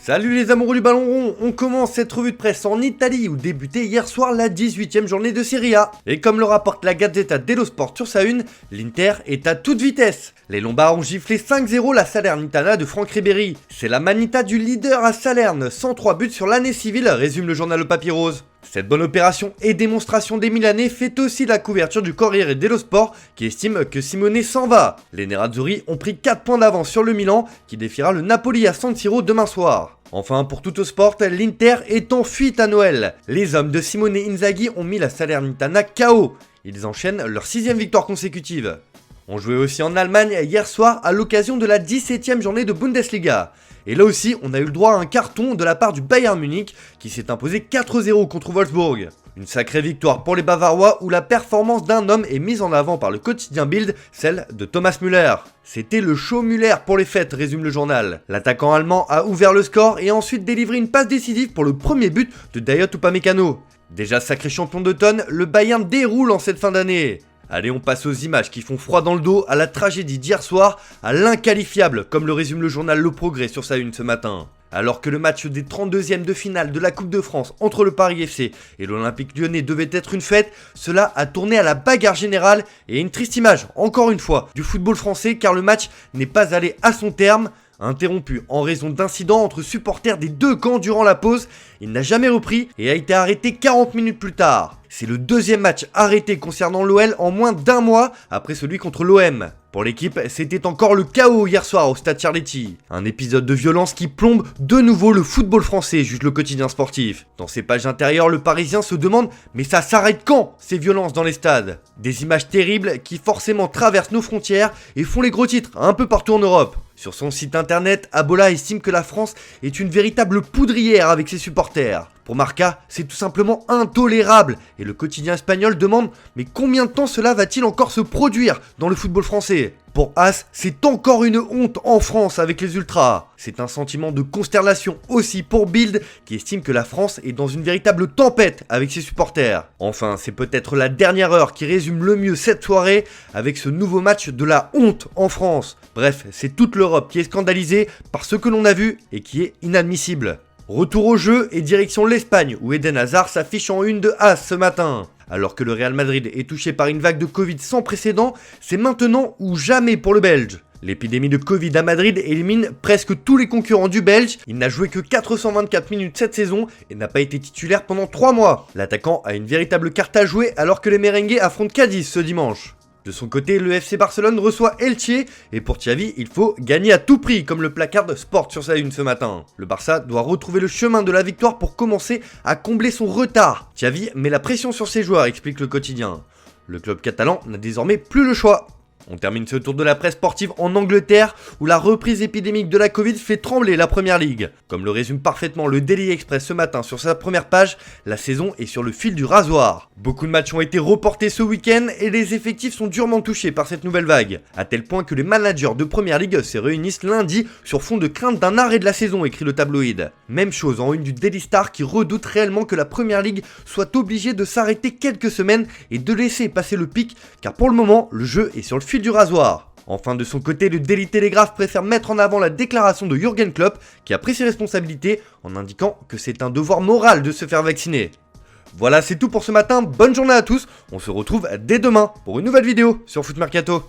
Salut les amoureux du ballon rond, on commence cette revue de presse en Italie où débutait hier soir la 18e journée de Serie A. Et comme le rapporte la Gazzetta dello Sport sur sa une, l'Inter est à toute vitesse. Les Lombards ont giflé 5-0 la Salernitana de Franck Ribéry. C'est la manita du leader à Salerne, 103 buts sur l'année civile, résume le journal Le Papier Rose. Cette bonne opération et démonstration des Milanais fait aussi la couverture du Corriere dello Sport qui estime que Simone s'en va. Les Nerazzurri ont pris 4 points d'avance sur le Milan qui défiera le Napoli à San Siro demain soir. Enfin, pour Tuttosport, l'Inter est en fuite à Noël. Les hommes de Simone Inzaghi ont mis la Salernitana KO. Ils enchaînent leur 6e victoire consécutive. On jouait aussi en Allemagne hier soir à l'occasion de la 17e journée de Bundesliga. Et là aussi, on a eu le droit à un carton de la part du Bayern Munich qui s'est imposé 4-0 contre Wolfsburg. Une sacrée victoire pour les Bavarois où la performance d'un homme est mise en avant par le quotidien Bild, celle de Thomas Müller. C'était le show Müller pour les fêtes, résume le journal. L'attaquant allemand a ouvert le score et a ensuite délivré une passe décisive pour le premier but de Dayot Upamecano. Déjà sacré champion d'automne, le Bayern déroule en cette fin d'année. Allez, on passe aux images qui font froid dans le dos, à la tragédie d'hier soir, à l'inqualifiable, comme le résume le journal Le Progrès sur sa une ce matin. Alors que le match des 32e de finale de la Coupe de France entre le Paris FC et l'Olympique Lyonnais devait être une fête, cela a tourné à la bagarre générale et une triste image, encore une fois, du football français car le match n'est pas allé à son terme. Interrompu en raison d'incidents entre supporters des deux camps durant la pause, il n'a jamais repris et a été arrêté 40 minutes plus tard. C'est le deuxième match arrêté concernant l'OL en moins d'un mois après celui contre l'OM. Pour l'équipe, c'était encore le chaos hier soir au Stade Charletti. Un épisode de violence qui plombe de nouveau le football français, juge le quotidien sportif. Dans ses pages intérieures, le Parisien se demande « Mais ça s'arrête quand, ces violences dans les stades ?» Des images terribles qui forcément traversent nos frontières et font les gros titres un peu partout en Europe. Sur son site internet, Abola estime que la France est une véritable poudrière avec ses supporters. Pour Marca, c'est tout simplement intolérable et le quotidien espagnol demande « Mais combien de temps cela va-t-il encore se produire dans le football français ?» Pour As, c'est encore une honte en France avec les ultras. C'est un sentiment de consternation aussi pour Bild qui estime que la France est dans une véritable tempête avec ses supporters. Enfin, c'est peut-être la dernière heure qui résume le mieux cette soirée avec ce nouveau match de la honte en France. Bref, c'est toute l'Europe qui est scandalisée par ce que l'on a vu et qui est inadmissible. Retour au jeu et direction l'Espagne où Eden Hazard s'affiche en une de As ce matin. Alors que le Real Madrid est touché par une vague de Covid sans précédent, c'est maintenant ou jamais pour le Belge. L'épidémie de Covid à Madrid élimine presque tous les concurrents du Belge. Il n'a joué que 424 minutes cette saison et n'a pas été titulaire pendant 3 mois. L'attaquant a une véritable carte à jouer alors que les merengues affrontent Cadiz ce dimanche. De son côté, le FC Barcelone reçoit Elche et pour Xavi, il faut gagner à tout prix comme le placard Sport sur sa une ce matin. Le Barça doit retrouver le chemin de la victoire pour commencer à combler son retard. Xavi met la pression sur ses joueurs, explique le quotidien. Le club catalan n'a désormais plus le choix. On termine ce tour de la presse sportive en Angleterre où la reprise épidémique de la Covid fait trembler la Première Ligue. Comme le résume parfaitement le Daily Express ce matin sur sa première page, la saison est sur le fil du rasoir. Beaucoup de matchs ont été reportés ce week-end et les effectifs sont durement touchés par cette nouvelle vague. À tel point que les managers de Première Ligue se réunissent lundi sur fond de crainte d'un arrêt de la saison, écrit le tabloïd. Même chose en une du Daily Star qui redoute réellement que la Première Ligue soit obligée de s'arrêter quelques semaines et de laisser passer le pic car pour le moment, le jeu est sur le fil du rasoir. Enfin, de son côté, le Daily Telegraph préfère mettre en avant la déclaration de Jürgen Klopp qui a pris ses responsabilités en indiquant que c'est un devoir moral de se faire vacciner. Voilà, c'est tout pour ce matin, bonne journée à tous, on se retrouve dès demain pour une nouvelle vidéo sur Foot Mercato.